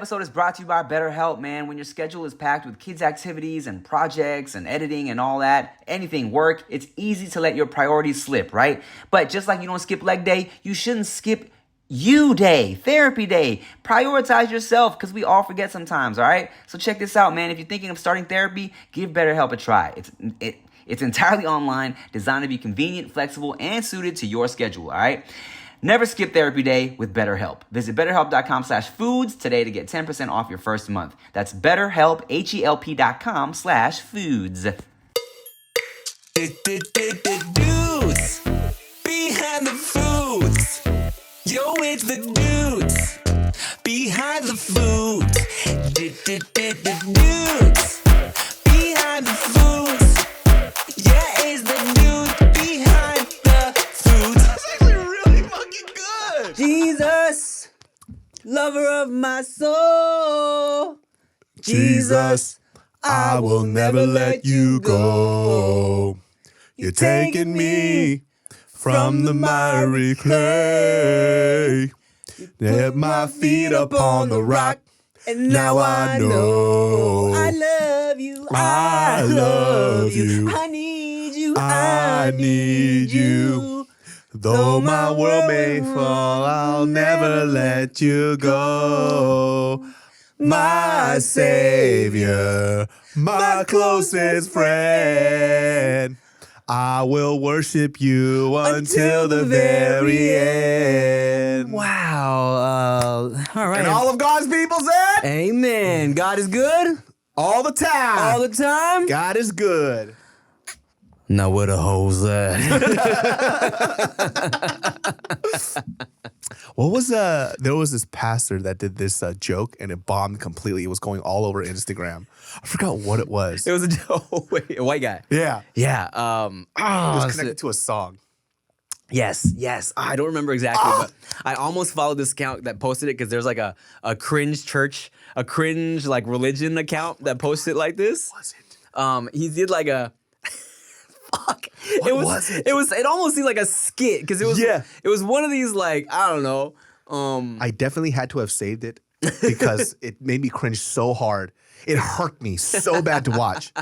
Episode is brought to you by BetterHelp, man. When your schedule is packed with kids' activities and projects and editing and all that, anything work, it's easy to let your priorities slip, right? But just like you don't skip leg day, you shouldn't skip you day, therapy day. Prioritize yourself because we all forget sometimes, all right? So check this out, man. If you're thinking of starting therapy, give BetterHelp a try. It's entirely online, designed to be convenient, flexible, and suited to your schedule, all right? Never skip therapy day with BetterHelp. Visit betterhelp.com/foods today to get 10% off your first month. That's BetterHelp, HELP.com/foods. Dudes behind the foods. Yo, it's the dudes behind the foods. Dudes behind the foods. Yeah, it's the dudes behind the foods. That's actually really fucking good. Jesus, lover of my soul. Jesus, I will never let you go. You're taking me from the miry clay. Set my feet upon the rock, And now I know. I love you. I love you. I need you. I need you. Though my world may fall, I'll never let you go. My Savior, my closest friend. I will worship you until the very end. Wow. All right. And all of God's people said, Amen. God is good all the time. all the time. God is good. Now where the hoes at? What was there was this pastor that did this joke and it bombed completely. It was going all over Instagram. I forgot what it was. It was a white guy. Yeah. Yeah. It was connected to a song. Yes. I don't remember exactly, but I almost followed this account that posted it because there's like a cringe church, a cringe like religion account that posted like this. What was it? He did like a fuck. What was it? It almost seemed like a skit because it was one of these like I don't know. I definitely had to have saved it because it made me cringe so hard. It hurt me so bad to watch.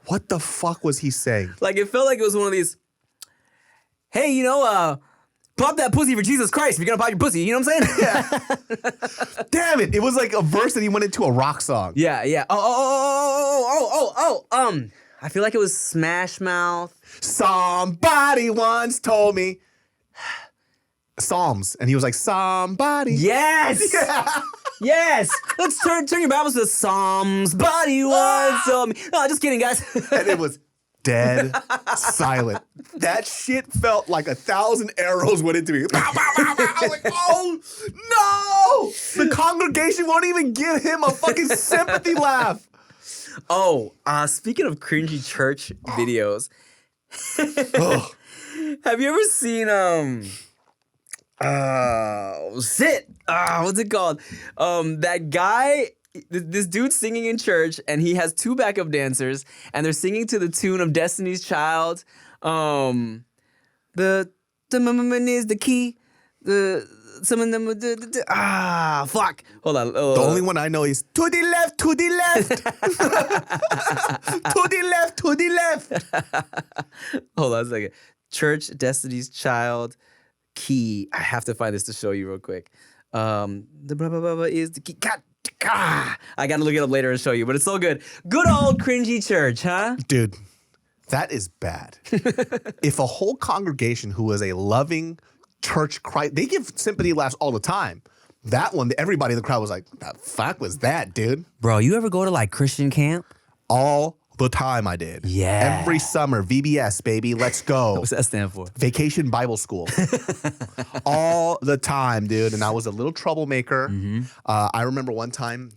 What the fuck was he saying? Like it felt like it was one of these. Hey, pop that pussy for Jesus Christ if you're gonna pop your pussy. You know what I'm saying? Yeah. Damn it! It was like a verse that he went into a rock song. Yeah. I feel like it was Smash Mouth. Somebody once told me Psalms, and he was like, "Somebody." Yes. Yeah. Yes. Let's turn your Bibles to Psalms. Buddy once told me. Oh, just kidding, guys. And it was dead silent. That shit felt like 1,000 arrows went into me. Pow, pow, pow, pow. I was like, oh no! The congregation won't even give him a fucking sympathy laugh. Oh, speaking of cringy church videos, have you ever seen what's it called? That guy, this dude's singing in church, and he has two backup dancers, and they're singing to the tune of Destiny's Child. The moment is the key. Some of them fuck. Hold on. The only one I know is to the left, to the left. To the left, to the left. Hold on a second. Church, Destiny's Child, key. I have to find this to show you real quick. The blah, blah, blah, blah is the key. God, I gotta look it up later and show you, but it's so good. Good old cringy church, huh? Dude, that is bad. If a whole congregation who was a loving church Christ, they give sympathy laughs all the time. That one, everybody in the crowd was like, the fuck was that, dude? Bro, you ever go to like Christian camp? All the time I did. Yeah. Every summer, VBS, baby, let's go. What's that stand for? Vacation Bible School. All the time, dude. And I was a little troublemaker. Mm-hmm. I remember one time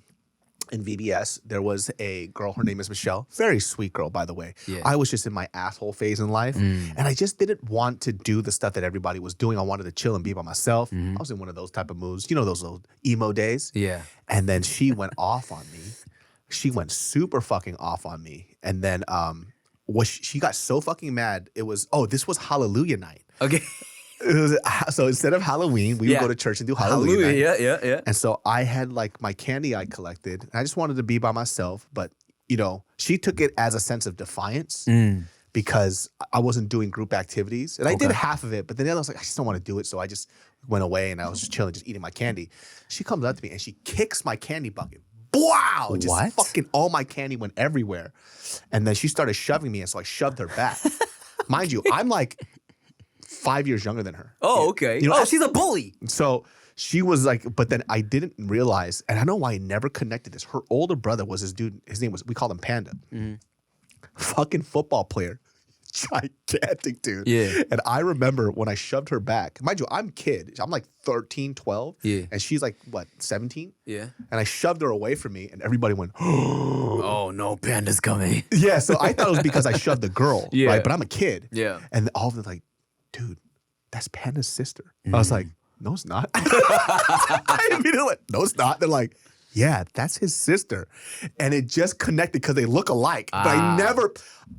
in VBS, there was a girl, her name is Michelle. Very sweet girl, by the way. Yeah. I was just in my asshole phase in life. And I just didn't want to do the stuff that everybody was doing. I wanted to chill and be by myself. I was in one of those type of moods. You know those little emo days? Yeah. And then she went off on me. She went super fucking off on me. And then she got so fucking mad. It was, this was Hallelujah night. Okay. So instead of Halloween, we would go to church and do Halloween. Hallelujah. night. Yeah. And so I had like my candy I collected. And I just wanted to be by myself. But, you know, she took it as a sense of defiance because I wasn't doing group activities. And I did half of it. But then the other was like, I just don't want to do it. So I just went away and I was just chilling, just eating my candy. She comes up to me and she kicks my candy bucket. Wow! Just fucking all my candy went everywhere. And then she started shoving me. And so I shoved her back. Mind you, I'm like 5 years younger than her. Oh, okay. You know, she's a bully. So she was like, but then I didn't realize, and I don't know why I never connected this. Her older brother was this dude. His name was, we called him Panda. Fucking football player. Gigantic dude. Yeah. And I remember when I shoved her back, mind you, I'm a kid. I'm like 13, 12. Yeah. And she's like, what, 17? Yeah. And I shoved her away from me and everybody went, Oh no, Panda's coming. yeah. So I thought it was because I shoved the girl. Yeah. Right. But I'm a kid. Yeah. And all of them like, dude, that's Panda's sister. I was like, no, it's not. I immediately went, no, it's not. They're like, yeah, that's his sister. And it just connected because they look alike. But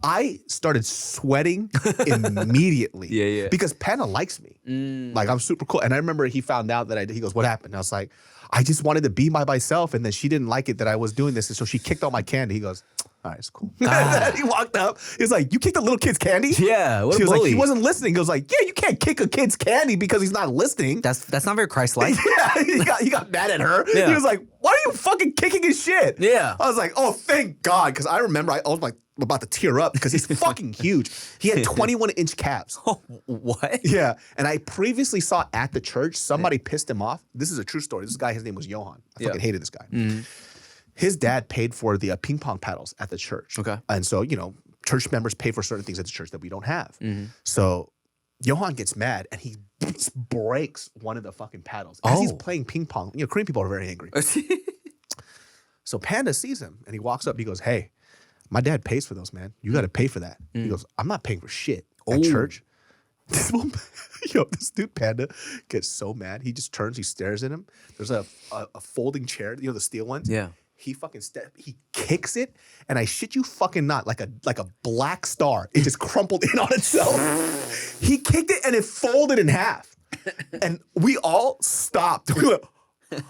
I started sweating immediately. Yeah. Because Panda likes me. Like, I'm super cool. And I remember he found out that he goes, what happened? And I was like, I just wanted to be by myself. And then she didn't like it that I was doing this. And so she kicked all my candy. He goes, all right, it's cool. He walked up. He was like, you kicked a little kid's candy? Yeah, what a She was like, bully. he wasn't listening. He was like, yeah, you can't kick a kid's candy because he's not listening. That's not very Christ-like. Yeah, he got mad at her. Yeah. He was like, why are you fucking kicking his shit? Yeah. I was like, oh, thank God. Because I remember I was like about to tear up because he's fucking huge. He had 21-inch calves. Oh, what? Yeah. And I previously saw at the church, somebody pissed him off. This is a true story. This guy, his name was Johan. I fucking hated this guy. His dad paid for the ping pong paddles at the church. Okay. And so, you know, church members pay for certain things at the church that we don't have. So Johan gets mad and he breaks one of the fucking paddles as he's playing ping pong. You know, Korean people are very angry. So Panda sees him and he walks up. He goes, hey, my dad pays for those, man. You got to pay for that. He goes, I'm not paying for shit at church. This dude Panda gets so mad. He just turns, he stares at him. There's a folding chair, you know, the steel ones. Yeah. He he kicks it, and I shit you fucking not, like a black star. It just crumpled in on itself. He kicked it and it folded in half. And we all stopped. We went,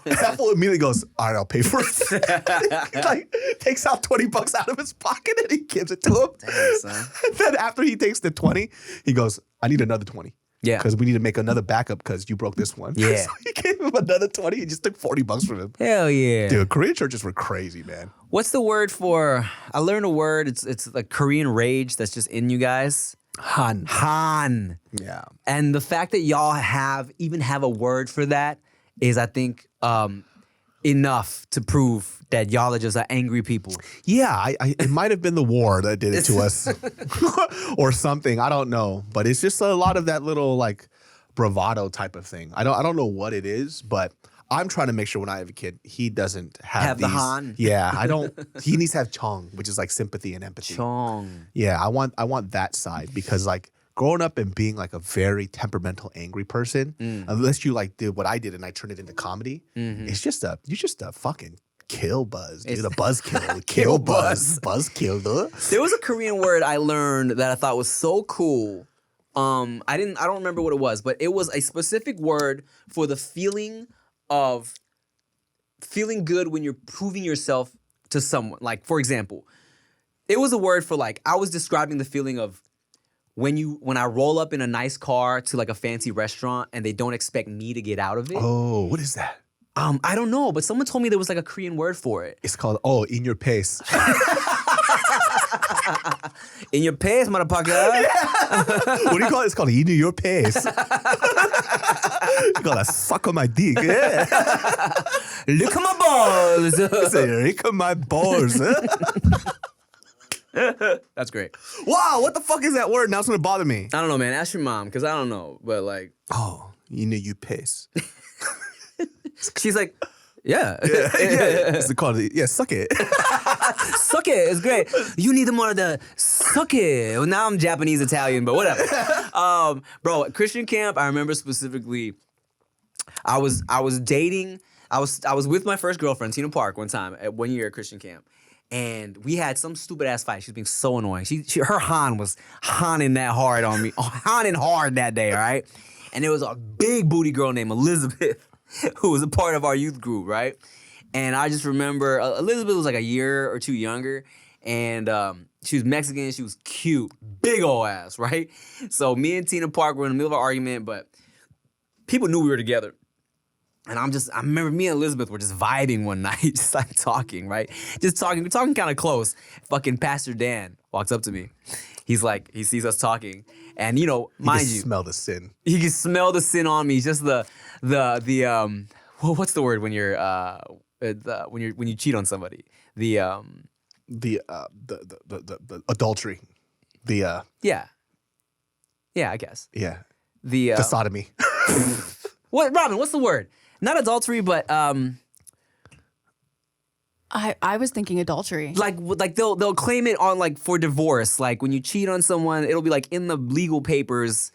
Apple immediately goes, all right, I'll pay for it. He like takes out $20 out of his pocket and he gives it to him. Damn, son. And then after he takes the 20, he goes, I need another 20. Yeah. Because we need to make another backup because you broke this one. Yeah. So he gave him another 20. He just took $40 from him. Hell yeah. Dude, Korean churches were crazy, man. What's the word for, I learned a word, it's like Korean rage that's just in you guys. Han. Yeah. And the fact that y'all even have a word for that is, I think, enough to prove that y'all are just angry people. Yeah, it might have been the war that did it to us or something. I don't know. But it's just a lot of that little like bravado type of thing. I don't know what it is, but I'm trying to make sure when I have a kid, he doesn't have the these, Han. Yeah, he needs to have chong, which is like sympathy and empathy. Chong. Yeah, I want that side because like growing up and being like a very temperamental, angry person, unless you like did what I did and I turned it into comedy, you're just a fucking kill buzz, dude. A buzz kill. Kill buzz. Buzz kill. There was a Korean word I learned that I thought was so cool. I don't remember what it was, but it was a specific word for the feeling of feeling good when you're proving yourself to someone. Like, for example, it was a word for like, I was describing the feeling of when I roll up in a nice car to like a fancy restaurant and they don't expect me to get out of it. Oh, what is that? I don't know, but someone told me there was like a Korean word for it. It's called in your pace. In your pace, motherfucker. What do you call it? It's called in your pace. You gotta suck on my dick. Yeah. Look at my balls. Say, look at my balls. That's great. Wow, what the fuck is that word? Now it's gonna bother me. I don't know, man. Ask your mom, because I don't know. But like, Oh, in your pace. she's like, yeah. Yeah. It's called, suck it. Suck it. It's great. You need more of the suck it. Well, now I'm Japanese Italian, but whatever. Bro, at Christian camp, I remember specifically, I was dating. I was with my first girlfriend, Tina Park, one time at 1 year at Christian camp. And we had some stupid ass fight. She was being so annoying. Her Han was haning that hard on me. Haning hard that day, all right? And there was a big booty girl named Elizabeth who was a part of our youth group, right? And I just remember Elizabeth was like a year or two younger, and she was Mexican. She was cute, big old ass, right? So me and Tina Park were in the middle of an argument, but people knew we were together. And I remember me and Elizabeth were just vibing one night, just like talking, right? Just talking, we're talking kind of close. Fucking Pastor Dan walks up to me. He's like, he sees us talking, and you know, mind you, smell the sin. he can smell the sin on me. Just the what's the word when you're when you cheat on somebody? The adultery. yeah, I guess The the sodomy. what, Robyn? What's the word? Not adultery, but I was thinking adultery. like they'll claim it on like for divorce. Like when you cheat on someone, it'll be like in the legal papers.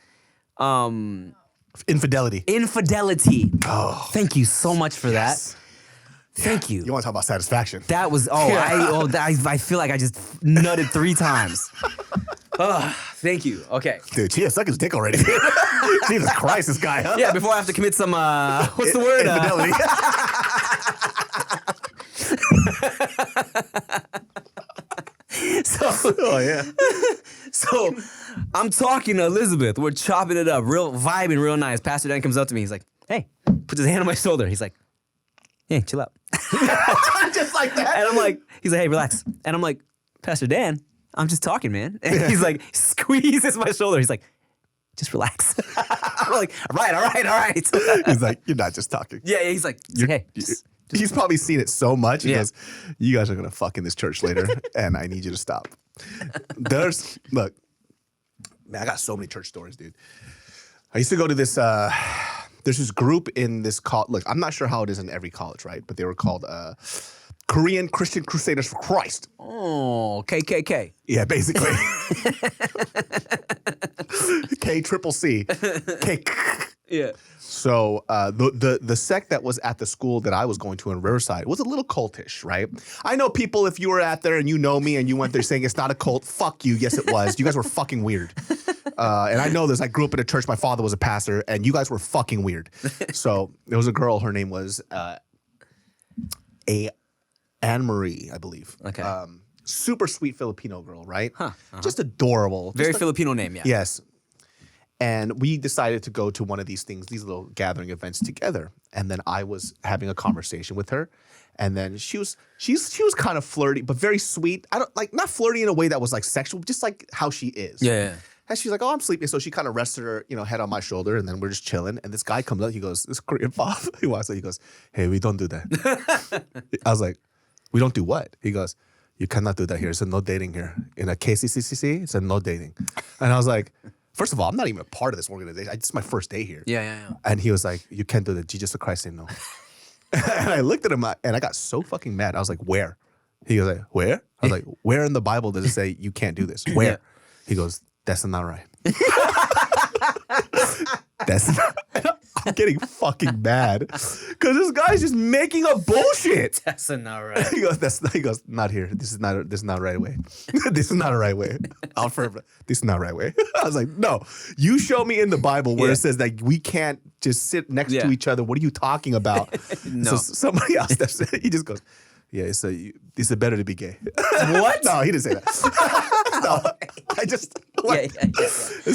Infidelity. Infidelity. Oh, Thank you so much for yes. that. Thank you. You want to talk about satisfaction? That was I feel like I just nutted 3 times. Thank you. Okay. Dude, she has suck his dick already. Jesus Christ, this guy, huh? Yeah, before I have to commit some what's the word? Infidelity. Oh yeah. So I'm talking to Elizabeth. We're chopping it up, real vibing, real nice. Pastor Dan comes up to me. He's like, "Hey," puts his hand on my shoulder. He's like, "Hey, chill out." Just like that. And I'm like, he's like, "Hey, relax." And I'm like, "Pastor Dan, I'm just talking, man." And he's like, squeezes my shoulder. He's like, "Just relax." I'm like, all right. He's like, you're not just talking. Yeah, he's like, "Hey." He's probably seen it so much. He Yeah. goes, you guys are going to fuck in this church later, and I need you to stop. Look, man, I got so many church stories, dude. I used to go to this, there's this group in this college. Look, I'm not sure how it is in every college, right? But they were called Korean Christian Crusaders for Christ. Oh, KKK. Yeah, basically. KCCC. K. Yeah. So the sect that was at the school that I was going to in Riverside was a little cultish, right? I know people, if you were at there and you know me and you went there saying it's not a cult, fuck you. Yes, it was. You guys were fucking weird. And I know this. I grew up in a church. My father was a pastor, and you guys were fucking weird. So there was a girl. Her name was Anne Marie, I believe. Okay. Super sweet Filipino girl, right? Huh. Just adorable. Very Just Filipino name, yeah. Yes. And we decided to go to one of these things, these little gathering events together. And then I was having a conversation with her. And then she was kind of flirty, but very sweet. I don't like, not flirty in a way that was like sexual, just like how she is. Yeah. And she's like, "Oh, I'm sleeping." So she kind of rested her, head on my shoulder, and then we're just chilling. And this guy comes up, he goes, this Korean pop. He walks up, he goes, "Hey, we don't do that." I was like, "We don't do what?" He goes, "You cannot do that here. It's a no dating here. In a KCCC, it's a no dating." And I was like, first of all, I'm not even a part of this organization. It's my first day here. Yeah. And he was like, "You can't do that. Jesus Christ said no." And I looked at him and I got so fucking mad. I was like, "Where?" He goes like, "Where?" I was like, "Where in the Bible does it say you can't do this? Where?" He goes, "That's not right." That's not. I'm getting fucking mad because this guy's just making up bullshit. That's not right. He goes, "Not here. This is not the right way. This is not a right way. This is not the right way." I was like, "No, you show me in the Bible where it says that we can't just sit next to each other. What are you talking about?" No. So somebody else steps in. He just goes, "Yeah, it's better to be gay." What? No, he didn't say that. No, I just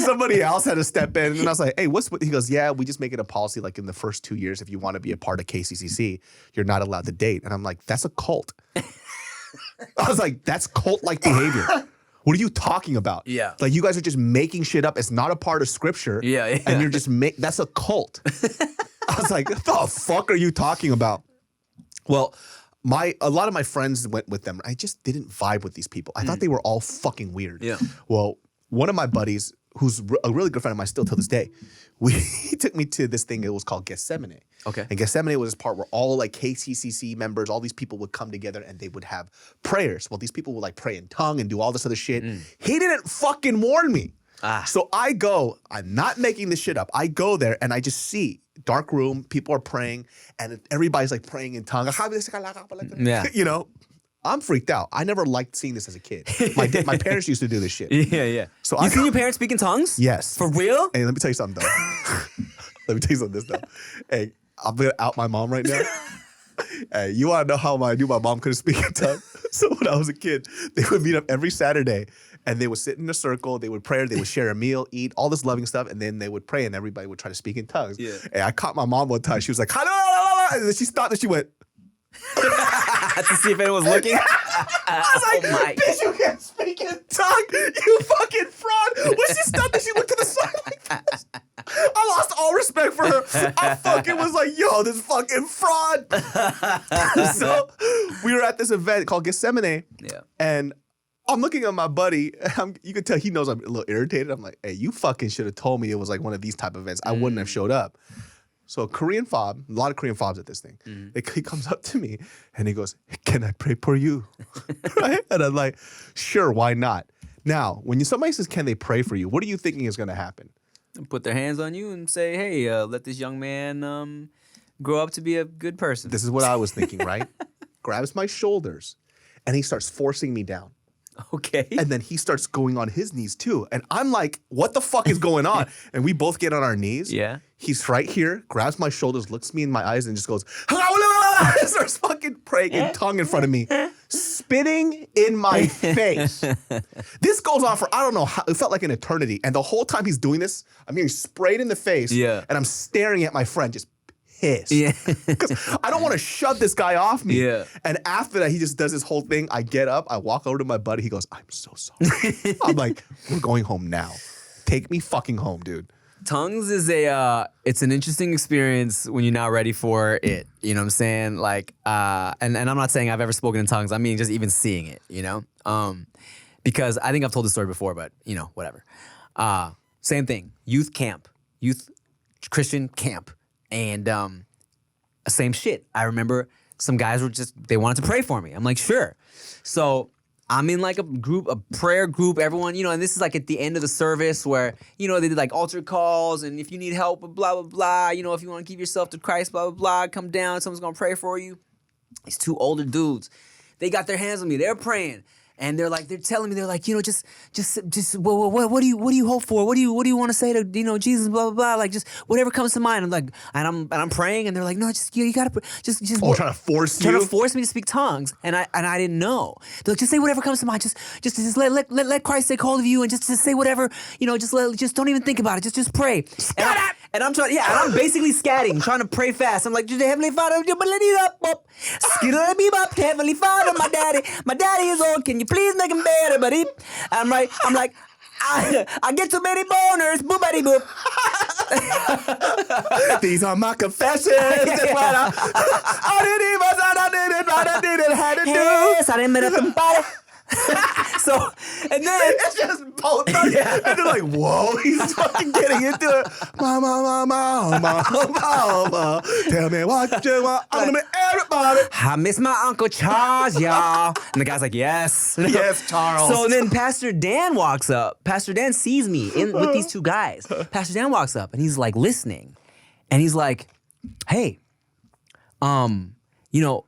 somebody else had to step in, and I was like, "Hey, what's?" He goes, "Yeah, we just make it a policy. Like in the first 2 years, if you want to be a part of KCCC, you're not allowed to date." And I'm like, "That's a cult." I was like, "That's cult-like behavior. What are you talking about? Yeah. Like you guys are just making shit up. It's not a part of scripture. Yeah. And you're just that's a cult." I was like, "What the fuck are you talking about?" Well, a lot of my friends went with them. I just didn't vibe with these people. I thought they were all fucking weird. Yeah. Well, one of my buddies, who's a really good friend of mine still till this day, he took me to this thing. It was called Gethsemane. Okay. And Gethsemane was this part where all like KCCC members, all these people would come together and they would have prayers. Well, these people would like pray in tongue and do all this other shit. He didn't fucking warn me. So I go, I'm not making this shit up. I go there and I just see dark room, people are praying, and everybody's like praying in tongue. Yeah. You know, I'm freaked out. I never liked seeing this as a kid. My parents used to do this shit. Yeah. So You seen your parents speak in tongues? Yes. For real? Hey, let me tell you something though. Let me tell you something this though. Hey, I'm gonna out my mom right now. Hey, you wanna know how I knew my mom couldn't speak in tongues? So when I was a kid, they would meet up every Saturday and they would sit in a circle, they would pray, they would share a meal, eat, all this loving stuff, and then they would pray and everybody would try to speak in tongues. Yeah. And I caught my mom one time. She was like, and then she stopped and she went, to see if anyone was looking. I was like, bitch, you can't speak in tongue, you fucking fraud. When she stopped and she looked to the side like this, I lost all respect for her. I fucking was like, yo, this fucking fraud. So we were at this event called Gethsemane. Yeah. And I'm looking at my buddy. You can tell he knows I'm a little irritated. I'm like, hey, you fucking should have told me it was like one of these type of events. I wouldn't have showed up. So a Korean fob, a lot of Korean fobs at this thing. He comes up to me and he goes, can I pray for you? Right? And I'm like, sure, why not? Now, when somebody says, can they pray for you? What are you thinking is going to happen? Put their hands on you and say, hey, let this young man grow up to be a good person. This is what I was thinking, right? Grabs my shoulders and he starts forcing me down. Okay. And then he starts going on his knees too. And I'm like, what the fuck is going on? And we both get on our knees. Yeah. He's right here, grabs my shoulders, looks me in my eyes, and just goes, starts fucking praying in tongue in front of me, spitting in my face. This goes on for, I don't know, how, it felt like an eternity. And the whole time he's doing this, I'm getting sprayed in the face. Yeah. And I'm staring at my friend, just pissed. Yeah. Because I don't want to shove this guy off me. Yeah. And after that, he just does this whole thing. I get up, I walk over to my buddy. He goes, I'm so sorry. I'm like, we're going home now. Take me fucking home, dude. Tongues is it's an interesting experience when you're not ready for it. You know what I'm saying? Like, and I'm not saying I've ever spoken in tongues. I mean, just even seeing it, you know? Because I think I've told the story before, but, you know, whatever. Same thing. Youth Christian camp. And same shit. I remember some guys they wanted to pray for me. I'm like, sure. So I'm in like a prayer group, everyone, you know, and this is like at the end of the service where, you know, they did like altar calls and if you need help, blah, blah, blah, you know, if you want to give yourself to Christ, blah, blah, blah, come down, someone's going to pray for you. These two older dudes, they got their hands on me, they're praying. And they're telling me, they're like, you know, just, what do you hope for? What do you want to say to, you know, Jesus, blah, blah, blah, like just whatever comes to mind. I'm like, and I'm praying, and they're like, no, you gotta, just. Oh, trying to force you? Trying to force me to speak tongues, and I didn't know. They're like, just say whatever comes to mind, just let Christ take hold of you, and just say whatever, you know, just don't even think about it, just pray. And I'm trying, and I'm basically scatting, trying to pray fast. I'm like, Heavenly Father, Heavenly Father, my daddy is old. Can you please make him better, buddy? I'm like, I get too many boners, boopity boop. These are my confessions. That's what I didn't do. Yes, I didn't mean somebody. So, and then it's just both. Yeah. And they're like, whoa, he's fucking getting into it. Mama, tell me what you want. I'm gonna make everybody. I miss my Uncle Charles, y'all. And the guy's like, yes. Yes, Charles. So then Pastor Dan walks up. Pastor Dan sees me with these two guys. Pastor Dan walks up and he's like listening. And he's like, hey, you know,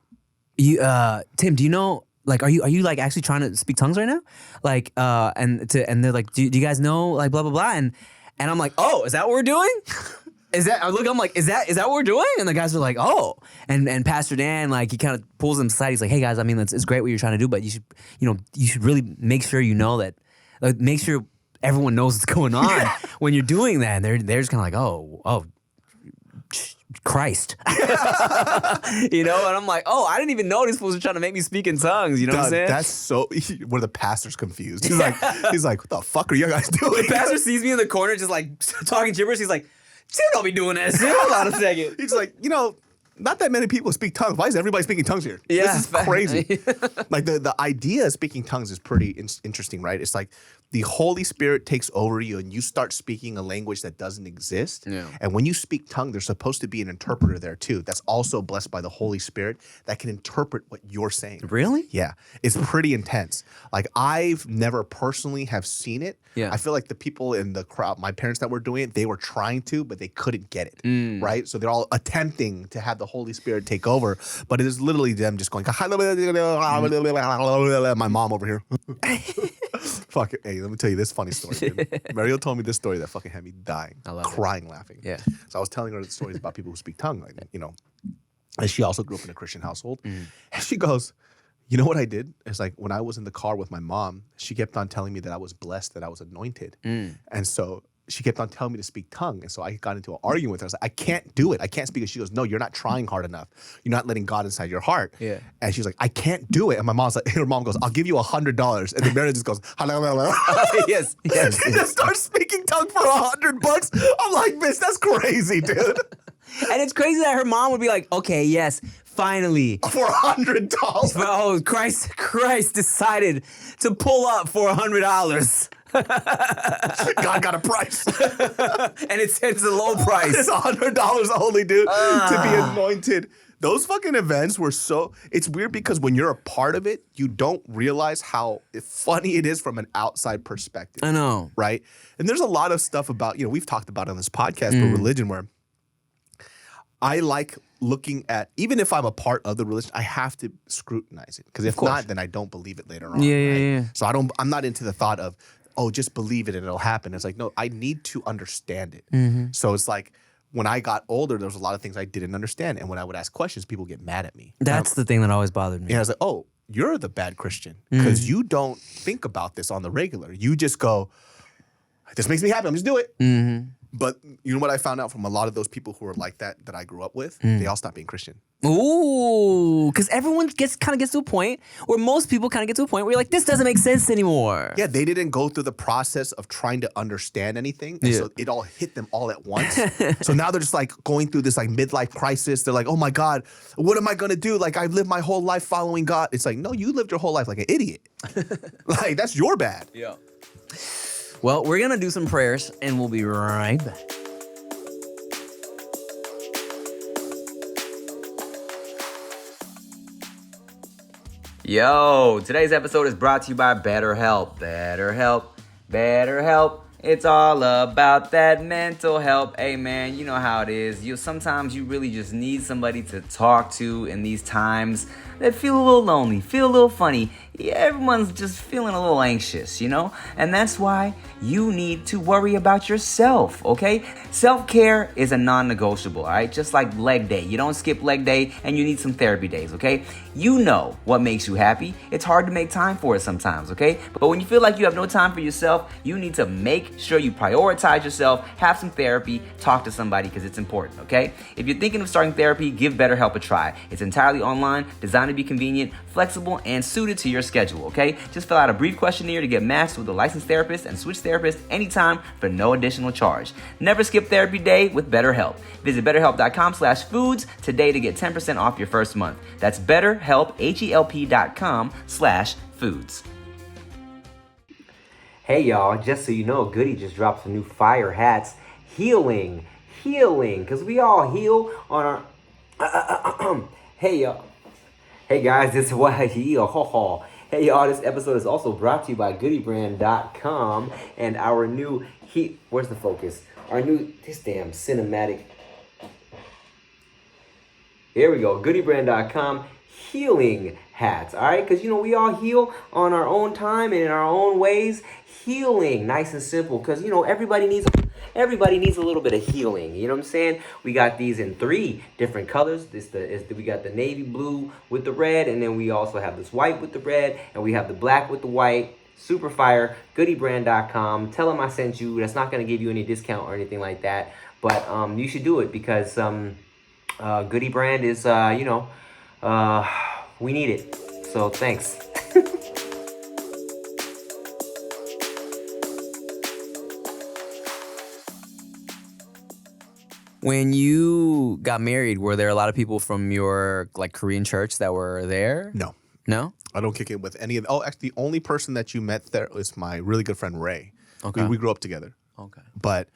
Tim, do you know, like, are you like actually trying to speak tongues right now? Like, and they're like, do you guys know, like, blah, blah, blah. And I'm like, oh, is that what we're doing? I'm like, is that what we're doing? And the guys are like, oh. And Pastor Dan, like, he kind of pulls them aside. He's like, hey guys, I mean, it's great what you're trying to do, but you should really make sure you know that, like, make sure everyone knows what's going on when you're doing that. And they're just kind of like, oh, Christ. You know, and I'm like, oh, I didn't even know these fools were trying to make me speak in tongues. You know what I'm saying? That's so, where the pastor's confused. He's like, what the fuck are you guys doing? The pastor sees me in the corner just like talking gibberish. He's like, dude, don't be doing this. Hold on a second. He's like, you know, not that many people speak tongues. Why is everybody speaking tongues here? Yeah. This is crazy. Like the idea of speaking tongues is pretty interesting, right? It's like the Holy Spirit takes over you and you start speaking a language that doesn't exist. Yeah. And when you speak tongue, there's supposed to be an interpreter there too. That's also blessed by the Holy Spirit that can interpret what you're saying. Really? Yeah. It's pretty intense. Like I've never personally have seen it. Yeah. I feel like the people in the crowd, my parents that were doing it, they were trying to, but they couldn't get it. Right? So they're all attempting to have the Holy Spirit take over, but it is literally them just going, my mom over here. Fuck it. Hey, let me tell you this funny story, dude. Mario told me this story that fucking had me dying, crying, laughing. Yeah. So I was telling her the stories about people who speak tongue, like, you know. And she also grew up in a Christian household. And she goes, you know what I did? It's like when I was in the car with my mom, she kept on telling me that I was blessed, that I was anointed. And so she kept on telling me to speak tongue. And so I got into an argument with her. I was like, I can't do it. I can't speak it. She goes, no, you're not trying hard enough. You're not letting God inside your heart. Yeah. And she's like, I can't do it. And my mom's like, her mom goes, I'll give you $100. And then Mary just goes, yes. and just starts speaking tongue for $100. I'm like, bitch, that's crazy, dude. And it's crazy that her mom would be like, okay, yes, finally. For $100. Oh, Christ decided to pull up for $100. God got a price. And it's a low price. It's $100 only, dude, to be anointed. Those fucking events were so... It's weird because when you're a part of it, you don't realize how funny it is from an outside perspective. I know. Right? And there's a lot of stuff about, you know, we've talked about it on this podcast, but religion where I like looking at, even if I'm a part of the religion, I have to scrutinize it. Because if not, then I don't believe it later on. Yeah. So I'm not into the thought of, oh, just believe it and it'll happen. It's like, no, I need to understand it. So it's like, when I got older, there was a lot of things I didn't understand. And when I would ask questions, people get mad at me. That's the thing that always bothered me. And I was like, oh, you're the bad Christian. Because you don't think about this on the regular. You just go, this makes me happy, I'm just do it. But you know what I found out from a lot of those people who were like that I grew up with? They all stopped being Christian. Ooh, because everyone kind of gets to a point where most people kind of get to a point where you're like, this doesn't make sense anymore. Yeah, they didn't go through the process of trying to understand anything. And so it all hit them all at once. So now they're just like going through this like midlife crisis. They're like, oh my God, what am I going to do? Like I've lived my whole life following God. It's like, no, you lived your whole life like an idiot. Like that's your bad. Yeah. Well, we're going to do some prayers and we'll be right back. Yo, today's episode is brought to you by BetterHelp. BetterHelp. It's all about that mental health. Hey man, you know how it is. Sometimes you really just need somebody to talk to in these times that feel a little lonely, feel a little funny. Yeah, everyone's just feeling a little anxious, you know? And that's why you need to worry about yourself, okay? Self-care is a non-negotiable, all right? Just like leg day. You don't skip leg day and you need some therapy days, okay? You know what makes you happy. It's hard to make time for it sometimes, okay? But when you feel like you have no time for yourself, you need to make sure you prioritize yourself, have some therapy, talk to somebody because it's important, okay? If you're thinking of starting therapy, give BetterHelp a try. It's entirely online, designed to be convenient, flexible, and suited to your schedule, okay? Just fill out a brief questionnaire to get matched with a licensed therapist and switch therapists anytime for no additional charge. Never skip therapy day with BetterHelp. Visit BetterHelp.com/foods today to get 10% off your first month. That's BetterHelp, HELP.com/foods. Hey y'all, just so you know, Goody just dropped some new fire hats. Healing, because we all heal on our... Hey y'all. Hey guys, this is what I heal. Hey y'all, this episode is also brought to you by GoodyBrand.com and our new where's the focus? Our new, this damn cinematic. Here we go, GoodyBrand.com healing hats, all right? Because, you know, we all heal on our own time and in our own ways. Healing, nice and simple, because, you know, everybody needs a little bit of healing. You know what I'm saying? We got these in 3 different colors. We got the navy blue with the red, and then we also have this white with the red, and we have the black with the white. Super fire. GoodyBrand.com. Tell them I sent you. That's not going to give you any discount or anything like that, but you should do it because Goody Brand is, we need it. So thanks. When you got married, were there a lot of people from your like Korean church that were there? No. No? I don't kick it with any of... Oh, actually, the only person that you met there was my really good friend, Ray. Okay. We grew up together. Okay. But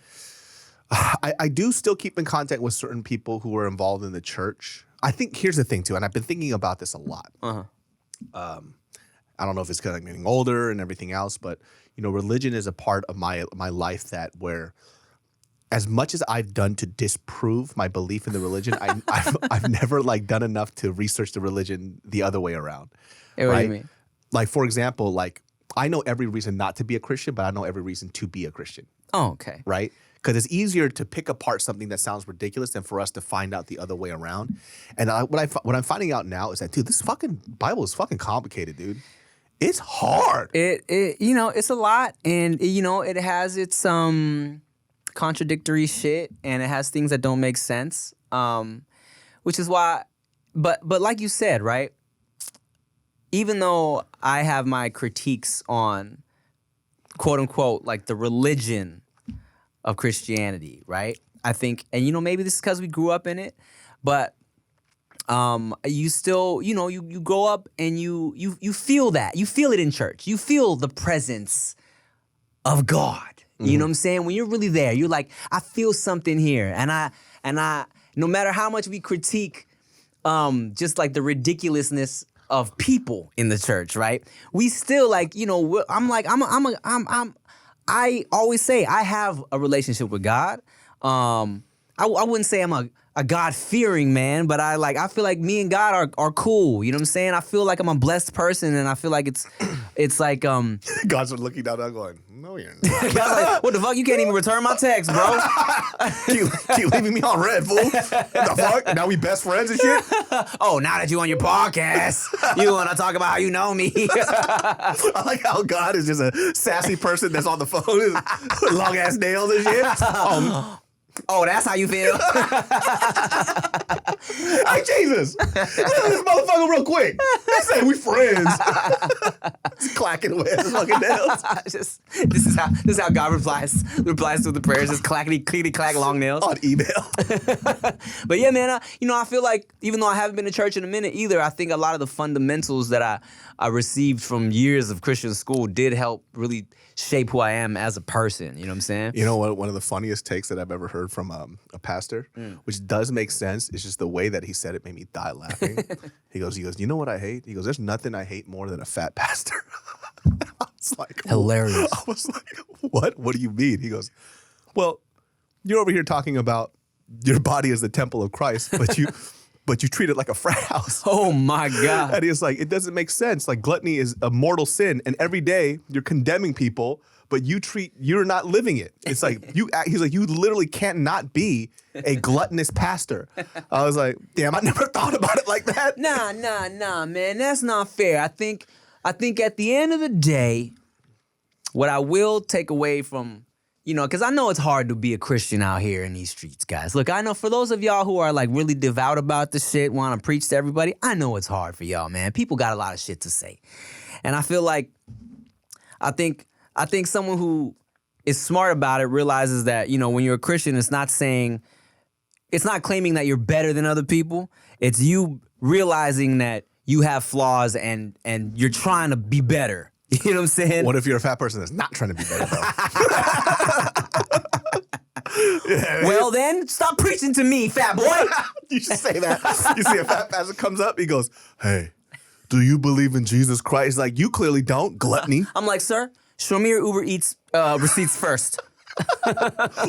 I do still keep in contact with certain people who were involved in the church. I think here's the thing, too, and I've been thinking about this a lot. I don't know if it's because I'm getting older and everything else, but, you know, religion is a part of my life that where... As much as I've done to disprove my belief in the religion, I've never like done enough to research the religion the other way around. Hey, what do you mean? Like, for example, like I know every reason not to be a Christian, but I know every reason to be a Christian, Oh, okay. right? Because it's easier to pick apart something that sounds ridiculous than for us to find out the other way around. And what I'm finding out now is that, dude, this fucking Bible is fucking complicated, dude. It's hard. It's a lot, and it has its contradictory shit, and it has things that don't make sense. Which is why, but like you said, right? Even though I have my critiques on, quote unquote, like the religion of Christianity, right? I think, and maybe this is because we grew up in it, but you still, you grow up and you feel that. You feel it in church. You feel the presence of God. You know what I'm saying? When you're really there, you're like, I feel something here. And I no matter how much we critique just like the ridiculousness of people in the church, right? We still like, I always say I have a relationship with God. I wouldn't say I'm a God-fearing man, but I feel like me and God are cool. You know what I'm saying? I feel like I'm a blessed person, and I feel like it's like God's looking down and going, no, you're not. God's like, what the fuck? You can't even return my text, bro. keep leaving me on red, fool. What the fuck? Now we best friends and shit? Oh, now that you on your podcast, you want to talk about how you know me. I like how God is just a sassy person that's on the phone with long ass nails and shit. Oh, that's how you feel? Hey, Jesus. Look at this motherfucker real quick. They say we friends. Just clacking away at his fucking nails. This is how God replies to the prayers, just clackety clack long nails. On email. But yeah, man, I feel like even though I haven't been to church in a minute either, I think a lot of the fundamentals that I received from years of Christian school did help really shape who I am as a person. You know what I'm saying? You know what? One of the funniest takes that I've ever heard from a pastor, which does make sense, is just the way that he said it made me die laughing. He goes, you know what I hate? He goes, there's nothing I hate more than a fat pastor. I was like, hilarious. I was like, what? What do you mean? He goes, well, you're over here talking about your body as the temple of Christ, but you treat it like a frat house. Oh my God. And he's like, it doesn't make sense. Like, gluttony is a mortal sin, and every day you're condemning people, but you're not living it. It's like, he's like, you literally can't not be a gluttonous pastor. I was like, damn, I never thought about it like that. Nah, man, that's not fair. I think at the end of the day, what I will take away from, because I know it's hard to be a Christian out here in these streets, guys. Look, I know for those of y'all who are like really devout about the shit, want to preach to everybody, I know it's hard for y'all, man. People got a lot of shit to say. And I feel like, I think someone who is smart about it realizes that, when you're a Christian, it's not claiming that you're better than other people. It's you realizing that you have flaws and you're trying to be better. You know what I'm saying? What if you're a fat person that's not trying to be better, though? Well, then, stop preaching to me, fat boy. You should say that. You see a fat pastor comes up, he goes, hey, do you believe in Jesus Christ? Like, you clearly don't, gluttony. I'm like, sir, show me your Uber Eats receipts first.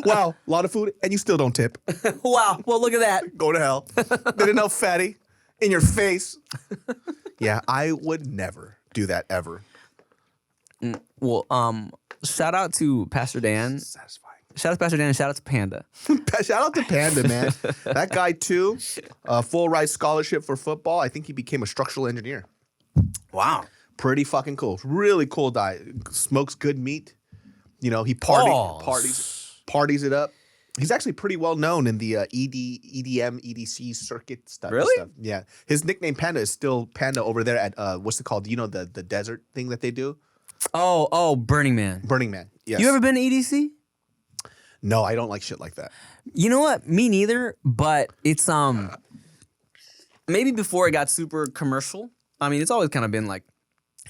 Wow, a lot of food, and you still don't tip. Wow, well, look at that. Go to hell. Didn't know, fatty. In your face. Yeah, I would never do that ever. Well, shout out to Pastor Dan. Satisfying. Shout out to Pastor Dan and shout out to Panda. Shout out to Panda, man. That guy, too, full ride scholarship for football. I think he became a structural engineer. Wow. Pretty fucking cool. Really cool guy. Smokes good meat. He parties it up. He's actually pretty well known in the EDM, EDC circuit stuff. Really? Yeah. His nickname Panda is still Panda over there at, what's it called? Do you know the desert thing that they do? Oh, Burning Man. Burning Man, yes. You ever been to EDC? No, I don't like shit like that. You know what? Me neither, but it's maybe before it got super commercial. I mean, it's always kind of been like,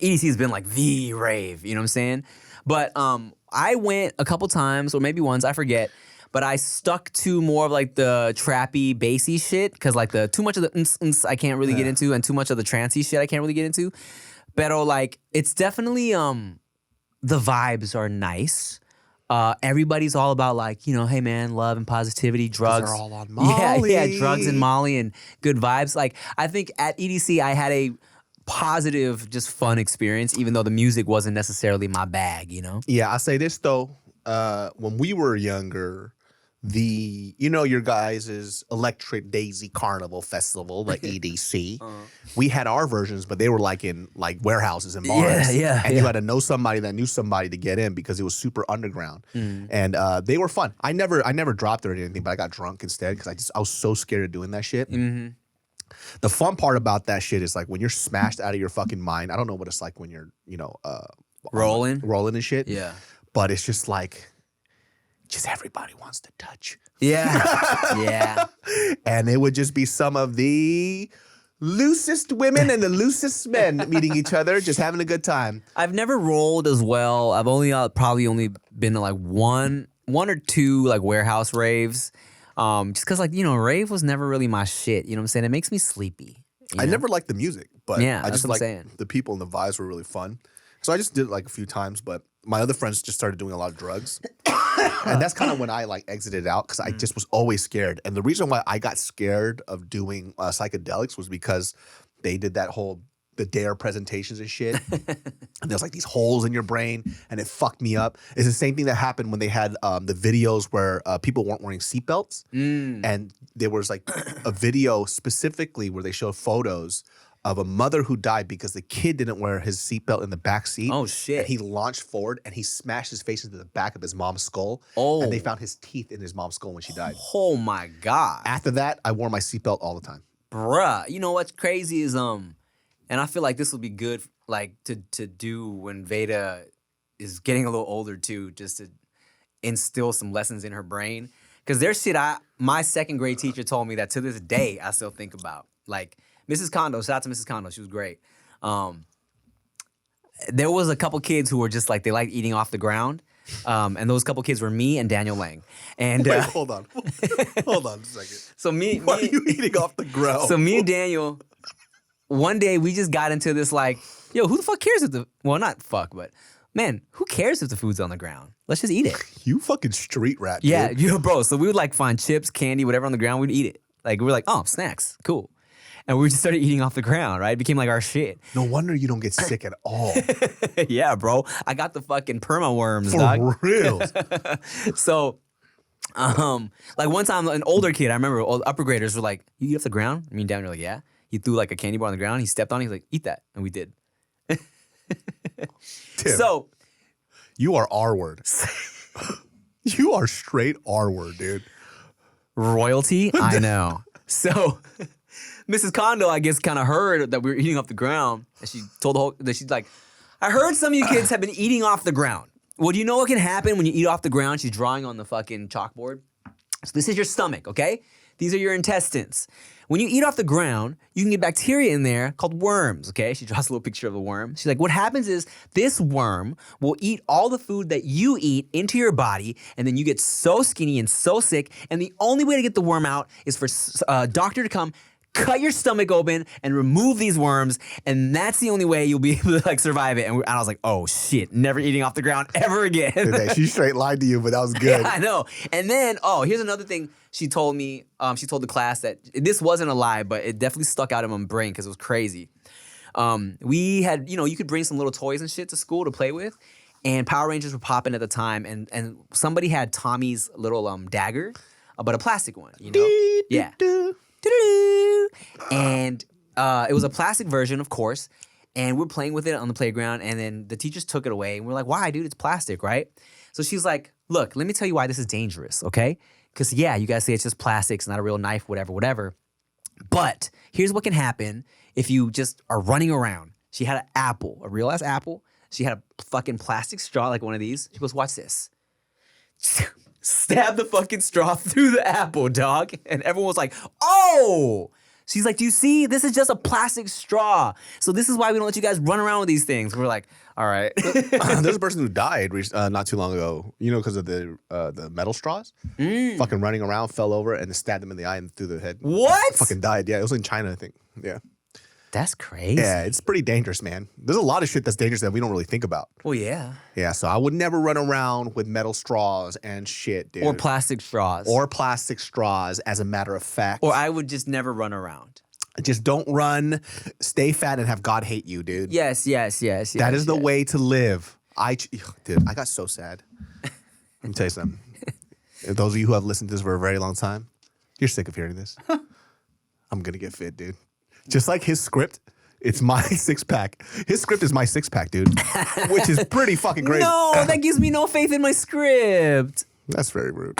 EDC has been like the rave, you know what I'm saying? But I went a couple times, or maybe once, I forget, but I stuck to more of like the trappy, bassy shit, because like too much of the I can't really get into, and too much of the trancey shit I can't really get into. But like, it's definitely, the vibes are nice. Everybody's all about like, hey man, love and positivity, drugs. They're all on Molly. Yeah, drugs and Molly and good vibes. Like, I think at EDC I had a positive, just fun experience, even though the music wasn't necessarily my bag, you know? Yeah, I say this though. When we were younger, your guys' Electric Daisy Carnival Festival, the EDC, we had our versions, but they were like in like warehouses and bars. And you had to know somebody that knew somebody to get in because it was super underground. And they were fun. I never dropped it or anything, but I got drunk instead because I was so scared of doing that shit. The fun part about that shit is like when you're smashed out of your fucking mind. I don't know what it's like when you're, rolling and shit. Yeah. But it's just like, just everybody wants to touch. Yeah. Yeah. And it would just be some of the loosest women and the loosest men meeting each other, just having a good time. I've never rolled as well. I've only probably only been to like one or two like warehouse raves. Just because like, rave was never really my shit. You know what I'm saying? It makes me sleepy. I never liked the music, but Yeah, I that's just what I'm like saying. the people and the vibes were really fun. So I just did it like a few times, but my other friends just started doing a lot of drugs. And that's kind of when I like exited out because I just was always scared. And the reason why I got scared of doing psychedelics was because they did the DARE presentations and shit. And there's like these holes in your brain and it fucked me up. It's the same thing that happened when they had the videos where people weren't wearing seatbelts. And there was like a video specifically where they showed photos of a mother who died because the kid didn't wear his seatbelt in the back seat. Oh, shit. And he launched forward and he smashed his face into the back of his mom's skull. Oh. And they found his teeth in his mom's skull when she died. Oh my God. After that, I wore my seatbelt all the time. Bruh. You know what's crazy is, and I feel like this will be good like to do when Veda is getting a little older too, just to instill some lessons in her brain. Because there's shit my second grade teacher told me that to this day I still think about. Like, Mrs. Kondo, shout out to Mrs. Kondo, she was great. There was a couple kids who were just like, they liked eating off the ground. And those couple kids were me and Daniel Lang. And Wait, hold on. Hold on a second. So Why are you eating off the ground? So me and Daniel, one day we just got into this like, yo, who the fuck cares well, not fuck, but man, who cares if the food's on the ground? Let's just eat it. You fucking street rat, Yeah, dude. bro. So we would like find chips, candy, whatever on the ground, we'd eat it. Like we were like, oh, snacks, cool. And we just started eating off the ground, right? It became like our shit. No wonder you don't get sick at all. Yeah, bro. I got the fucking perma worms, For dog. real. So, like one time, an older kid, I remember all the upper graders were like, you eat off the ground? Me and Dan were like, yeah. He threw like a candy bar on the ground. He stepped on it. He was like, eat that. And we did. Tim, So, you are R word. You are straight R word, dude. royalty? I know. So, Mrs. Kondo, I guess, kind of heard that we were eating off the ground. And she told she's like, I heard some of you kids have been eating off the ground. Well, do you know what can happen when you eat off the ground? She's drawing on the fucking chalkboard. So this is your stomach, okay? These are your intestines. When you eat off the ground, you can get bacteria in there called worms, okay? She draws a little picture of a worm. She's like, what happens is this worm will eat all the food that you eat into your body, and then you get so skinny and so sick, and the only way to get the worm out is for a doctor to come, cut your stomach open and remove these worms, and that's the only way you'll be able to like survive it. And I was like, oh shit, never eating off the ground ever again. Dude, she straight lied to you, but that was good. Yeah, I know. And then, here's another thing she told me. She told the class that this wasn't a lie, but it definitely stuck out in my brain because it was crazy. We had, you could bring some little toys and shit to school to play with, and Power Rangers were popping at the time, and somebody had Tommy's little dagger, but a plastic one, Yeah. And it was a plastic version, of course, and we're playing with it on the playground, and then the teachers took it away, and we're like, why, dude? It's plastic, right? So she's like, look, let me tell you why this is dangerous, okay? Because, yeah, you guys say it's just plastic, it's not a real knife, whatever. But here's what can happen if you just are running around. She had an apple, a real-ass apple. She had a fucking plastic straw, like one of these. She goes, watch this. Stab the fucking straw through the apple, dog. And everyone was like, oh! She's like, do you see? This is just a plastic straw. So this is why we don't let you guys run around with these things. We're like, all right. There's a person who died not too long ago, because of the metal straws. Fucking running around, fell over, and stabbed him in the eye and through the head. What? Fucking died. Yeah, it was in China, I think. Yeah. That's crazy. Yeah, it's pretty dangerous, man. There's a lot of shit that's dangerous that we don't really think about. Well, yeah. Yeah, so I would never run around with metal straws and shit, dude. Or plastic straws. Or plastic straws, as a matter of fact. Or I would just never run around. Just don't run, stay fat, and have God hate you, dude. Yes. That is the way to live. Dude, I got so sad. Let me tell you something. Those of you who have listened to this for a very long time, you're sick of hearing this. I'm going to get fit, dude. Just like his script, it's my 6-pack. His script is my 6-pack, dude, which is pretty fucking great. No, that gives me no faith in my script. That's very rude.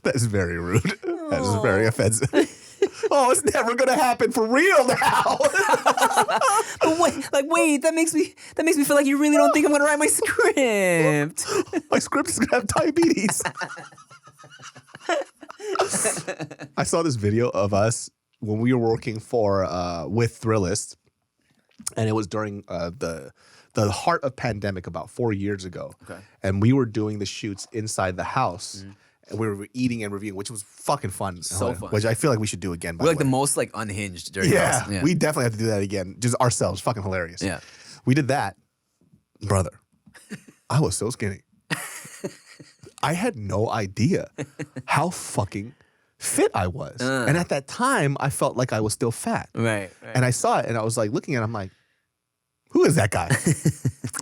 That is very rude. That is very offensive. Oh, it's never gonna happen for real now. But wait, that makes me feel like you really don't think I'm gonna write my script. My script is gonna have diabetes. I saw this video of us when we were working for with Thrillist, and it was during the heart of pandemic about 4 years ago. Okay. And we were doing the shoots inside the house. And we were eating and reviewing, which was fucking fun. So fun. Which I feel like we should do again. We're like the most like unhinged during Yeah, those. we definitely have to do that again. Just ourselves. Fucking hilarious. Yeah. We did that. Brother, I was so skinny. I had no idea how fucking fit I was. And at that time, I felt like I was still fat. Right. And I saw it and I was like looking at it, I'm like, who is that guy?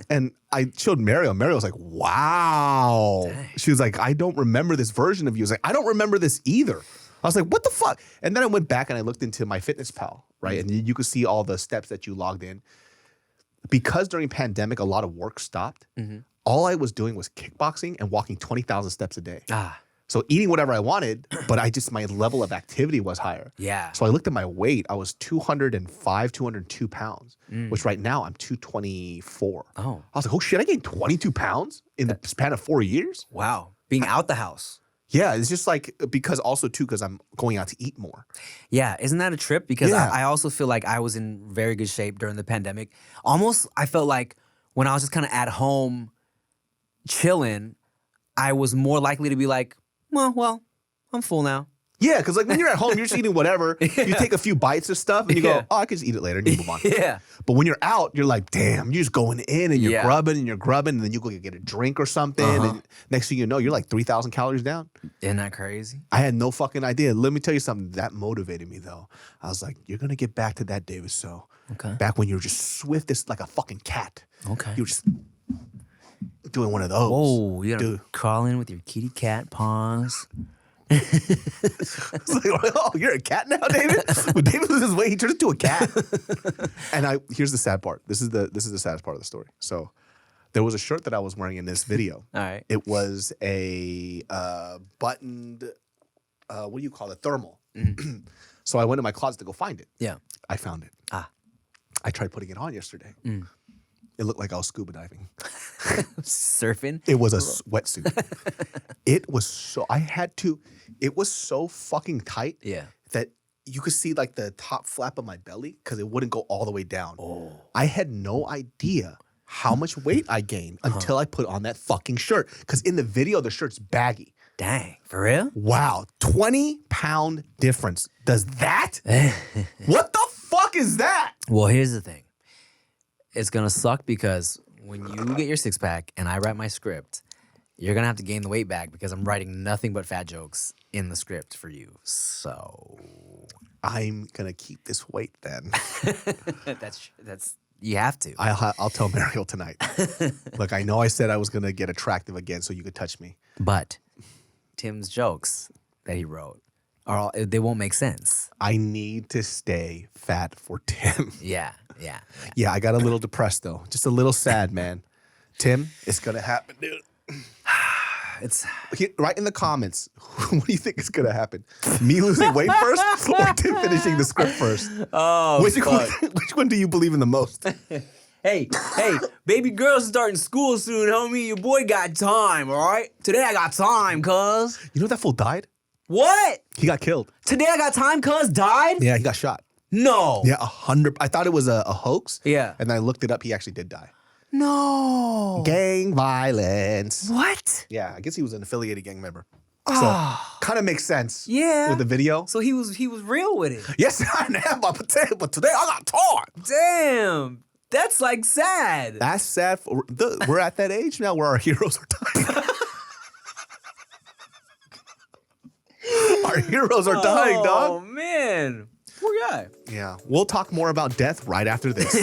And I showed Mariel. Mariel was like, wow. Dang. She was like, I don't remember this version of you. I was like, I don't remember this either. I was like, what the fuck? And then I went back and I looked into my MyFitnessPal, right? And you could see all the steps that you logged in. Because during pandemic, a lot of work stopped. All I was doing was kickboxing and walking 20,000 steps a day. So eating whatever I wanted, but my level of activity was higher. Yeah. So I looked at my weight. I was 205, 202 pounds, which right now I'm 224. Oh. I was like, oh shit, I gained 22 pounds in the span of 4 years? Wow. Being out the house. Yeah, it's just like, because I'm going out to eat more. Yeah, isn't that a trip? Because Yeah. I also feel like I was in very good shape during the pandemic. Almost, I felt like when I was just kind of at home chilling, I was more likely to be like, well, I'm full now. Yeah, because like when you're at home, you're just eating whatever. You take a few bites of stuff and you go, oh, I could just eat it later and you move on. Yeah. But when you're out, you're like, damn, you're just going in and you're grubbing and then you go get a drink or something. And next thing you know, you're like 3,000 calories down. Isn't that crazy? I had no fucking idea. Let me tell you something. That motivated me though. I was like, you're going to get back to that, David. So back when you were just swift as like a fucking cat. Okay. You were just doing one of those. Whoa, you're gonna crawl in with your kitty cat paws. It's like, oh, you're a cat now, David? When David loses weight, he turns into a cat. And here's the sad part. This is the saddest part of the story. So there was a shirt that I was wearing in this video. All right. It was a buttoned, what do you call it? Thermal. So I went in my closet to go find it. Yeah. I found it. I tried putting it on yesterday. It looked like I was scuba diving. Surfing? It was a sweatsuit. It was so fucking tight that you could see like the top flap of my belly because it wouldn't go all the way down. Oh. I had no idea how much weight I gained until I put on that fucking shirt. Because in the video, the shirt's baggy. Dang, for real? Wow, 20-pound difference. Does that? What the fuck is that? Well, here's the thing. It's gonna suck because when you get your 6-pack and I write my script, you're gonna have to gain the weight back because I'm writing nothing but fat jokes in the script for you. So I'm gonna keep this weight then. that's you have to. I'll tell Mariel tonight. Look, I know I said I was gonna get attractive again so you could touch me. But Tim's jokes that he wrote they won't make sense. I need to stay fat for Tim. Yeah. Yeah, I got a little depressed though. Just a little sad, man. Tim, it's gonna happen, dude. Write in the comments, what do you think is gonna happen? Me losing weight first or Tim finishing the script first? Oh, which one do you believe in the most? Hey, baby girl's starting school soon, homie. Your boy got time, all right? Today I got time, cuz. You know that fool died? What? He got killed. Today I got time, cuz died? Yeah, he got shot. No. Yeah, 100. I thought it was a hoax. Yeah. And then I looked it up. He actually did die. No. Gang violence. What? Yeah, I guess he was an affiliated gang member. So kind of makes sense. Yeah. With the video. So he was real with it. Yes, I am. But today I got time. Damn. That's like sad. That's sad. We're at that age now where our heroes are dying. Our heroes are dying, Oh dog. man, poor guy. Yeah. We'll talk more about death right after this.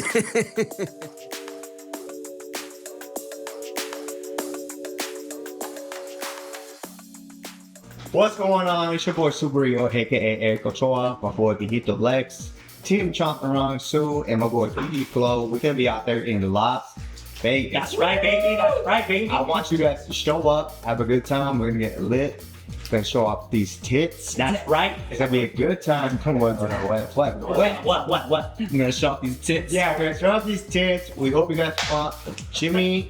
What's going on? It's your boy Subaru, aka Eric Ochoa, my boy Vijito Lex, Team Chopping Around soon, and my boy ED Flow. We're gonna be out there in Las Vegas. That's right, baby. That's right, baby. I want you guys to show up, have a good time. We're gonna get lit. It's gonna show off these tits. That's right. It's gonna be a good time. Come on, what? What? I'm gonna show off these tits. Yeah, we're gonna show off these tits. We hope you guys want Jimmy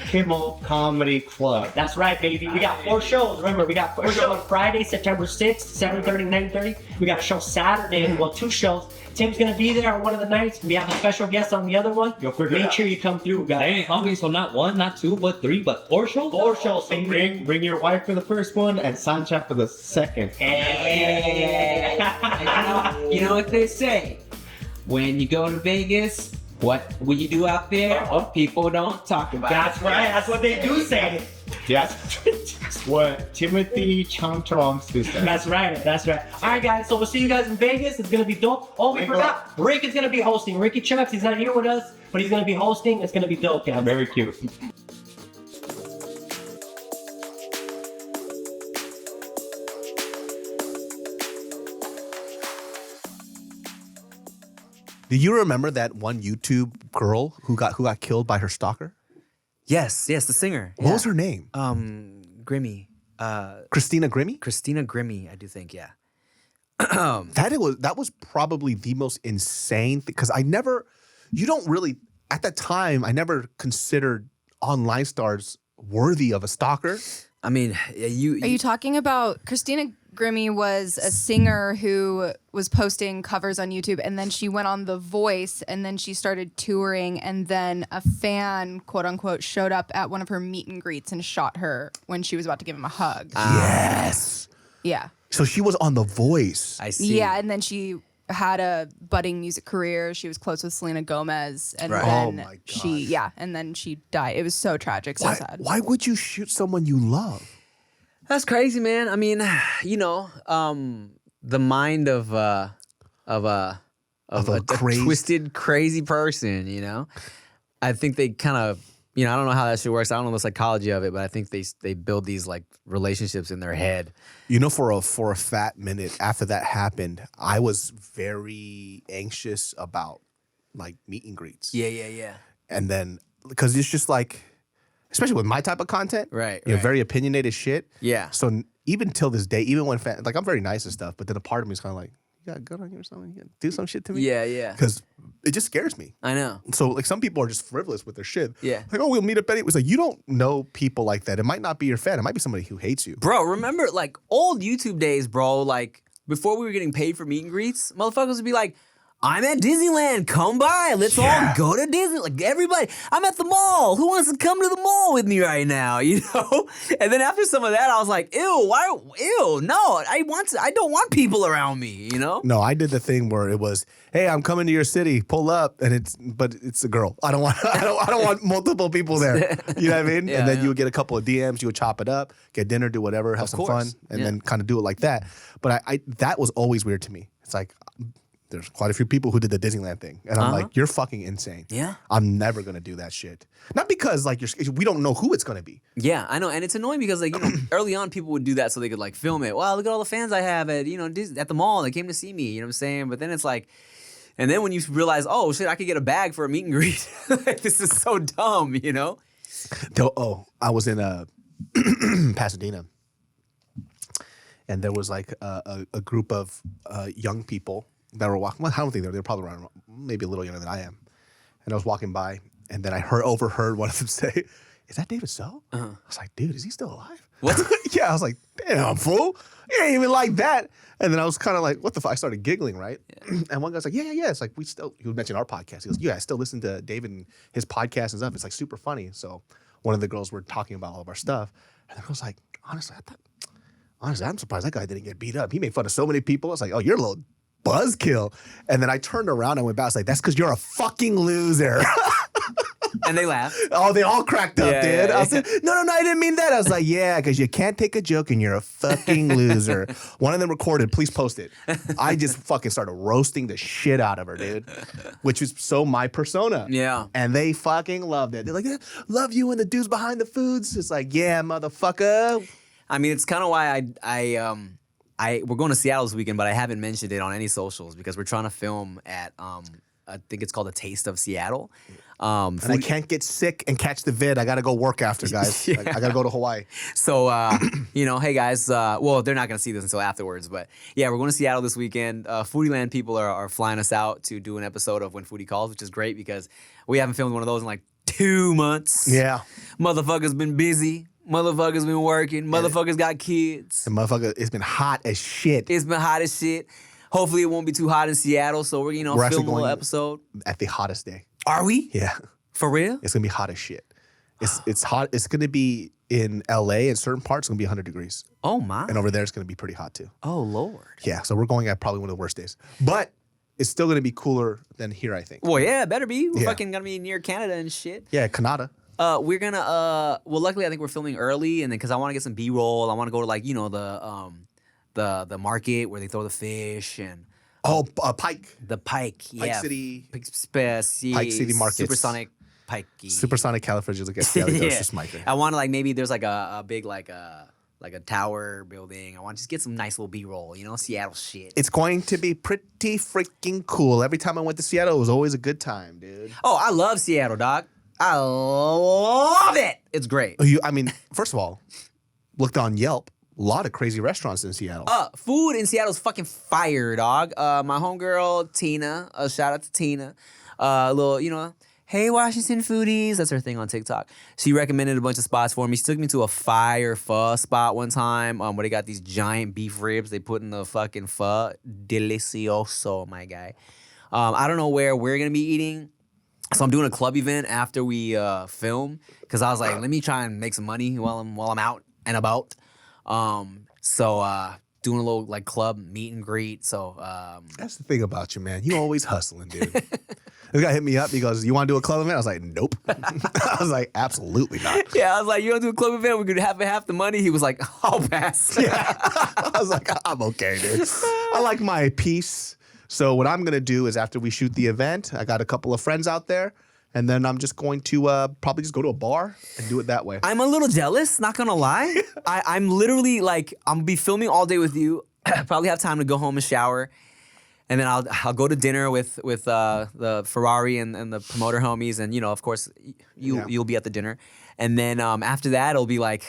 Kimmel Comedy Club. That's right, baby. We got 4 shows. Remember, we got 4 shows on Friday, September 6th, 7:30, 9:30. We got a show Saturday. Well, 2 shows. Tim's gonna be there on one of the nights. We have a special guest on the other one. Make sure you come through, guys. Dang, hungry, so not 1, not 2, but 3, but 4 shows? 4 shows, baby. Bring your wife for the first one and Sancha for the second. Hey. You know what they say? When you go to Vegas, what will you do out there? People don't talk about That's right. That's what they do say. Yes. What Timothy Chomchong says. That's right. That's right. All right, guys. So we'll see you guys in Vegas. It's gonna be dope. Oh, we forgot. Rick is gonna be hosting. Ricky Chucks. He's not here with us, but he's gonna be hosting. It's gonna be dope, guys. Very cute. Do you remember that one YouTube girl who got killed by her stalker? Yes, the singer. What was her name? Grimmy. Christina Grimmie? Christina Grimmie, I do think, yeah. That was probably the most insane thing because you don't really at that time I never considered online stars worthy of a stalker. I mean, Are you talking about Christina Grimmie was a singer who was posting covers on YouTube, and then she went on The Voice, and then she started touring, and then a fan, quote unquote, showed up at one of her meet and greets and shot her when she was about to give him a hug. Yes. Yeah. So she was on The Voice. I see. Yeah, and then she had a budding music career. She was close with Selena Gomez, and Right. then Oh my and then she died. It was so tragic, so sad. Why would you shoot someone you love? That's crazy, man. I mean, you know, the mind of a twisted, crazy person, you know? I think they kind of, you know, I don't know how that shit works. I don't know the psychology of it, but I think they build these like relationships in their head. You know, for a fat minute after that happened, I was very anxious about like meet and greets. Yeah. And then because it's just like, especially with my type of content, Right, You know, right. very opinionated shit. Yeah. So even till this day, even when like I'm very nice and stuff, but then a part of me is kind of like, you got a gun on you or something? You gotta do some shit to me? Yeah. Because it just scares me. I know. So like some people are just frivolous with their shit. Yeah. Like, oh, we'll meet up anyway. It's like you don't know people like that. It might not be your fan. It might be somebody who hates you. Bro, remember like old YouTube days, bro, like before we were getting paid for meet and greets, motherfuckers would be like, I'm at Disneyland. Come by. Let's all go to Disney. Like everybody, I'm at the mall. Who wants to come to the mall with me right now? You know? And then after some of that, I was like, ew, no. I don't want people around me, you know? No, I did the thing where it was, hey, I'm coming to your city. Pull up, and it's a girl. I don't want multiple people there. You know what I mean? Yeah, and then yeah. you would get a couple of DMs. You would chop it up, get dinner, do whatever, have some course. fun, and Yeah. then kind of do it like that. But I that was always weird to me. It's like there's quite a few people who did the Disneyland thing, and I'm like, you're fucking insane. Yeah. I'm never gonna do that shit. Not because like we don't know who it's gonna be. Yeah, I know. And it's annoying because, like, you know, early on people would do that so they could, like, film it. Wow, look at all the fans I have at, you know, at the mall. They came to see me. You know what I'm saying? But then it's like, and then when you realize, oh, shit, I could get a bag for a meet and greet. Like, this is so dumb, you know? I was in Pasadena, and there was like a group of young people that were walking. Well, I don't think they're probably around maybe a little younger than I am. And I was walking by, and then I overheard one of them say, "Is that David So?" I was like, "Dude, is he still alive?" What? Yeah, I was like, "Damn, fool, you ain't even like that." And then I was kind of like, "What the fuck?" I started giggling, right? And one guy's like, "Yeah." It's like he would mention our podcast. He goes, "Yeah, I still listen to David and his podcast and stuff. It's like super funny." So one of the girls were talking about all of our stuff, and the girl's like, "Honestly, I'm surprised that guy didn't get beat up. He made fun of so many people." I was like, "Oh, you're a little buzzkill." And then I turned around and went back. I was like, "That's because you're a fucking loser." And they laughed. Oh, they all cracked up, Yeah, dude. yeah, I was like, no, I didn't mean that. I was like, yeah, because you can't take a joke and you're a fucking loser. One of them recorded. Please post it. I just fucking started roasting the shit out of her, dude, which was so my persona. Yeah. And they fucking loved it. They're like, love you and the dudes behind the foods. It's like, yeah, motherfucker. I mean, it's kind of why we're going to Seattle this weekend, but I haven't mentioned it on any socials because we're trying to film at I think it's called the Taste of Seattle. And I can't get sick and catch the vid. I got to go work after, guys. Yeah. I got to go to Hawaii. So, hey guys, well, they're not going to see this until afterwards, but yeah, we're going to Seattle this weekend. Foodie Land people are flying us out to do an episode of When Foodie Calls, which is great because we haven't filmed one of those in like 2 months. Yeah. Motherfuckers been busy. Motherfuckers been working. Motherfuckers got kids. And motherfucker, it's been hot as shit. It's been hot as shit. Hopefully it won't be too hot in Seattle, so we're actually film a little going episode. At the hottest day. Are we? Yeah. For real? It's going to be hot as shit. It's hot. It's going to be in LA in certain parts, it's going to be 100 degrees. Oh my. And over there, it's going to be pretty hot too. Oh Lord. Yeah. So we're going at probably one of the worst days. But it's still going to be cooler than here, I think. Well, yeah, it better be. We're Yeah. fucking gonna be near Canada and shit. Yeah, Canada. We're gonna well, luckily I think we're filming early, and then because I want to get some B-roll, I want to go to like the market where they throw the fish and Oh, Pike. the pike. Yeah. City. Pike City Markets. Supersonic Pike. Supersonic Califragilistic Smiker. I want to like maybe there's like a big like a tower building. I want to just get some nice little B-roll, Seattle shit. It's going to be pretty freaking cool. Every time I went to Seattle, it was always a good time, dude. Oh, I love Seattle, dog. I love it. It's great. I mean, first of all, looked on Yelp. A lot of crazy restaurants in Seattle. Food in Seattle's fucking fire, dog. My homegirl Tina, shout out to Tina. Hey Washington foodies, that's her thing on TikTok. She recommended a bunch of spots for me. She took me to a fire pho spot one time, where they got these giant beef ribs they put in the fucking pho. Delicioso, my guy. I don't know where we're gonna be eating. So I'm doing a club event after we film because I was like, let me try and make some money while I'm out and about. Doing a little like club meet and greet. So That's the thing about you, man. You always hustling, dude. This guy hit me up. He goes, "You want to do a club event?" I was like, "Nope." I was like, "Absolutely not." yeah, I was like, you want to do a club event? We could have half the money. He was like, I'll pass. Yeah. I was like, "I'm okay, dude. I like my peace." So what I'm gonna do is after we shoot the event, I got a couple of friends out there, and then I'm just going to probably just go to a bar and do it that way. I'm a little jealous, not gonna lie. I'm literally like, I'm gonna be filming all day with you. Probably have time to go home and shower. And then I'll go to dinner with the Ferrari and the promoter homies, and of course you'll be at the dinner, and then after that it'll be like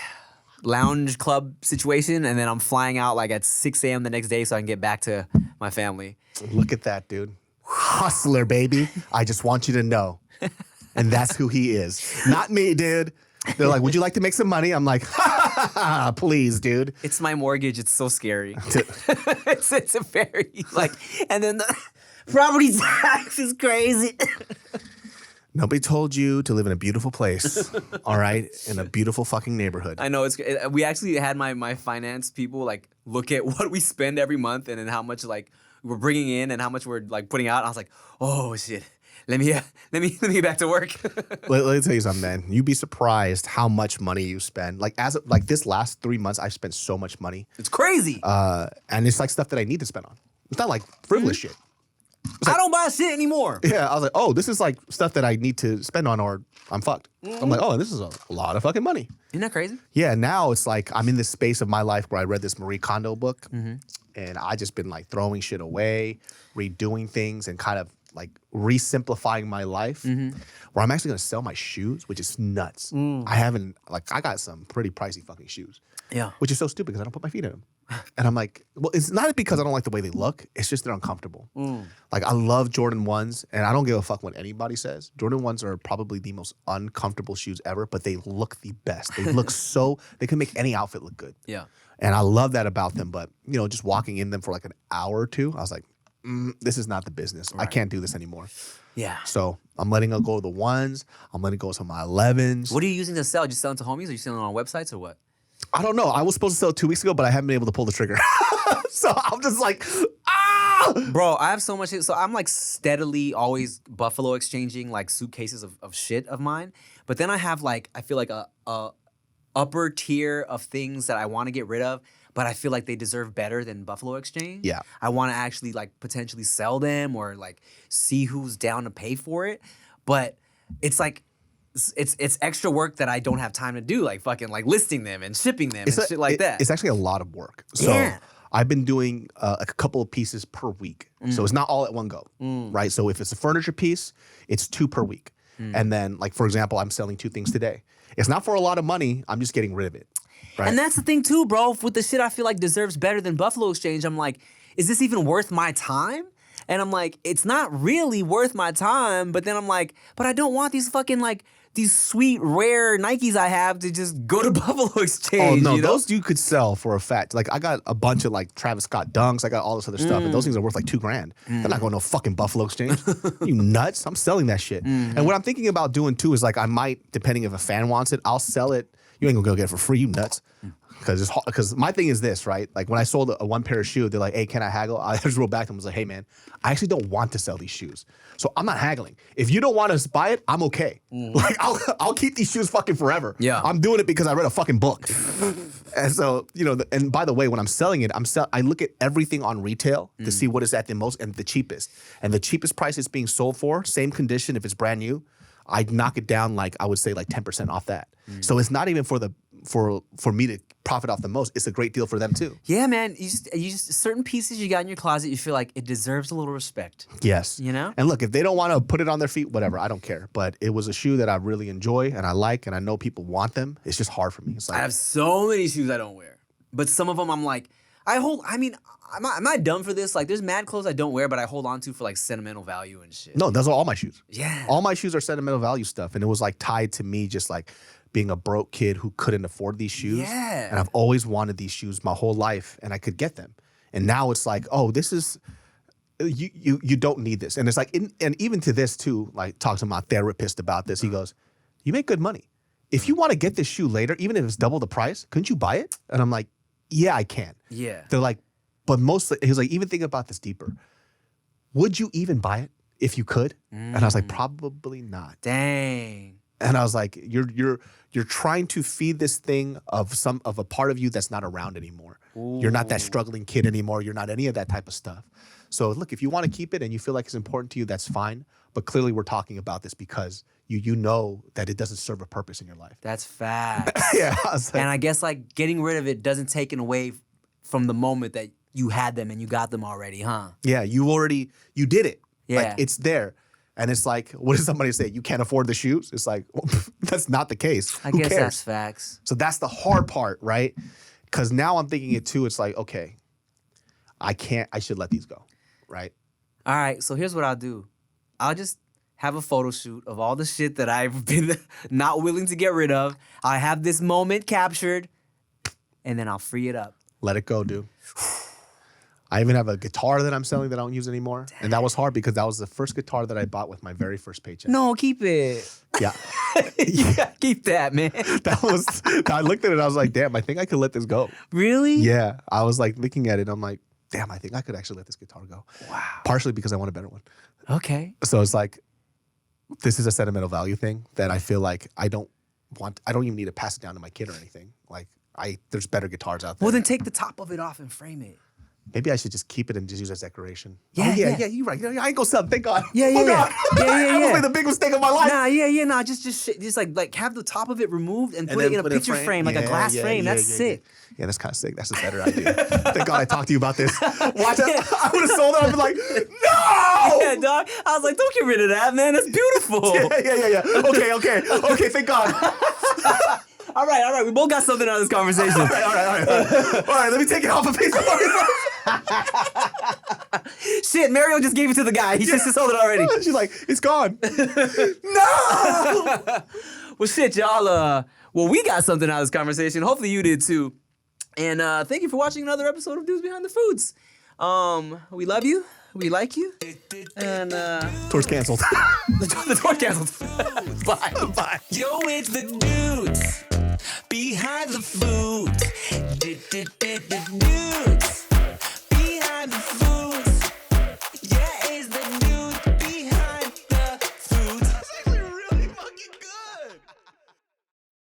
lounge club situation, and then I'm flying out like at 6 a.m. the next day so I can get back to my family. Look at that, dude. Hustler, baby. I just want you to know. And that's who he is. Not me, dude. They're like, "Would you like to make some money?" I'm like, please, dude. It's my mortgage. It's so scary. it's a very like, and then the property tax is crazy. Nobody told you to live in a beautiful place, all right? In a beautiful fucking neighborhood. I know we actually had my finance people like look at what we spend every month and then how much like we're bringing in and how much we're like putting out. I was like, oh shit. Let me get back to work. Let me tell you something, man. You'd be surprised how much money you spend. Like this last 3 months, I've spent so much money. It's crazy. And it's like stuff that I need to spend on. It's not like frivolous shit. I don't buy shit anymore. Yeah, I was like, oh, this is like stuff that I need to spend on or I'm fucked. I'm like, oh, this is a lot of fucking money. Isn't that crazy? Yeah, now it's like I'm in this space of my life where I read this Marie Kondo book and I just been like throwing shit away, redoing things and kind of like re-simplifying my life where I'm actually gonna sell my shoes, which is nuts. I got some pretty pricey fucking shoes. Yeah. Which is so stupid because I don't put my feet in them. And I'm like, well, it's not because I don't like the way they look. It's just they're uncomfortable. Like I love Jordan 1s and I don't give a fuck what anybody says. Jordan 1s are probably the most uncomfortable shoes ever, but they look the best. They look they can make any outfit look good. Yeah. And I love that about them. But, just walking in them for like an hour or two, I was like, this is not the business. Right. I can't do this anymore. Yeah. So I'm letting go of the 1s. I'm letting go of some of my 11s. What are you using to sell? Just selling to homies or you selling on websites or what? I don't know. I was supposed to sell 2 weeks ago, but I haven't been able to pull the trigger. So I'm just like, Bro, I have so much shit. So I'm like steadily always Buffalo exchanging like suitcases of shit of mine. But then I have like, I feel like a upper tier of things that I want to get rid of, but I feel like they deserve better than Buffalo Exchange. Yeah. I want to actually like potentially sell them or like see who's down to pay for it. But it's like, it's extra work that I don't have time to do, like fucking like listing them and shipping them and shit like that. It's actually a lot of work. So Yeah. I've been doing a couple of pieces per week. So it's not all at one go, right? So if it's a furniture piece, it's 2 per week. And then like, for example, I'm selling 2 things today. It's not for a lot of money. I'm just getting rid of it. Right? And that's the thing too, bro. With the shit I feel like deserves better than Buffalo Exchange, I'm like, is this even worth my time? And I'm like, it's not really worth my time. But then I'm like, but I don't want these fucking like these sweet rare Nikes I have to just go to Buffalo Exchange. Oh no, you know? those you could sell for a fact. Like I got a bunch of like Travis Scott dunks. I got all this other stuff, and those things are worth like $2,000. They're not going to no fucking Buffalo Exchange. You nuts? I'm selling that shit. And what I'm thinking about doing too is like I might, depending if a fan wants it, I'll sell it. You ain't gonna go get it for free. You nuts? Because my thing is this, right? Like when I sold a 1 pair of shoes, they're like, "Hey, can I haggle?" I just wrote back to them and was like, "Hey, man, I actually don't want to sell these shoes, so I'm not haggling. If you don't want to buy it, I'm okay. Like I'll keep these shoes fucking forever. Yeah. I'm doing it because I read a fucking book." And so and by the way, when I'm selling it, I look at everything on retail to see what is at the most and the cheapest. And the cheapest price it's being sold for, same condition if it's brand new, I'd knock it down like I would say like 10% off that. So it's not even for me to profit off the most. It's a great deal for them too. Yeah, man. You just certain pieces you got in your closet, you feel like it deserves a little respect. Yes. You know? And look, if they don't want to put it on their feet, whatever, I don't care. But it was a shoe that I really enjoy and I like, and I know people want them. It's just hard for me. It's like, I have so many shoes I don't wear, but some of them I'm like, I mean, am I dumb for this? Like, there's mad clothes I don't wear, but I hold on to for like sentimental value and shit. no, those are all my shoes. Yeah. All my shoes are sentimental value stuff. And it was like tied to me just like being a broke kid who couldn't afford these shoes. Yeah. And I've always wanted these shoes my whole life and I could get them. And now it's like, oh, this is, you don't need this. And it's like, and even to this too, like talk to my therapist about this. He goes, you make good money. If you want to get this shoe later, even if it's double the price, couldn't you buy it? And I'm like, yeah, I can. Yeah. They're like, but mostly, he's like, even think about this deeper. Would you even buy it if you could? And I was like, probably not. Dang. And I was like, you're trying to feed this thing of a part of you that's not around anymore. Ooh. You're not that struggling kid anymore. You're not any of that type of stuff. So look, if you want to keep it and you feel like it's important to you, that's fine. But clearly we're talking about this because you know that it doesn't serve a purpose in your life. That's facts. Yeah. I was like, And I guess like getting rid of it doesn't take it away from the moment that you had them and you got them already, huh? yeah, you did it. Yeah. Like it's there. And it's like, what does somebody say? You can't afford the shoes? It's like, well, that's not the case. I Who guess cares? that's facts. So that's the hard part, right? Because now I'm thinking it too. It's like, okay, I should let these go, right? All right, so here's what I'll do. I'll just have a photo shoot of all the shit that I've been not willing to get rid of. I have this moment captured, and then I'll free it up. Let it go, dude. I even have a guitar that I'm selling that I don't use anymore. And that was hard because that was the first guitar that I bought with my very first paycheck. No, keep it. Yeah. Yeah, keep that, man. I looked at it and I was like, damn, I think I could let this go. Really? Yeah. I was like looking at it. I'm like, damn, I think I could actually let this guitar go. Wow. Partially because I want a better one. Okay. So it's like, this is a sentimental value thing that I feel like I don't even need to pass it down to my kid or anything. Like there's better guitars out there. Well, then take the top of it off and frame it. Maybe I should just keep it and just use it as decoration. Yeah, Oh, yeah. you're right. I ain't gonna sell it, thank God. Yeah, yeah, Oh, yeah. God. Yeah. That was the big mistake of my life. Nah, just like have the top of it removed and put then it in a picture frame, like a glass frame. That's sick. Yeah, that's kind of sick. That's a better idea. Thank God I talked to you about this. Watch it. I would have sold it. I'd be like, no! Yeah, dog. I was like, don't get rid of that, man. That's beautiful. Yeah. Okay, thank God. All right. We both got something out of this conversation. All right, let me take it off of Facebook. Shit, Mario just gave it to the guy. He just sold it already. She's like, it's gone. No! Well, shit, y'all. Well, we got something out of this conversation. Hopefully you did too. And thank you for watching another episode of Dudes Behind the Foods. We love you. We like you. And Tour's canceled. the tour canceled. Bye. Bye. Yo, it's the dudes behind the food. Dudes behind the food.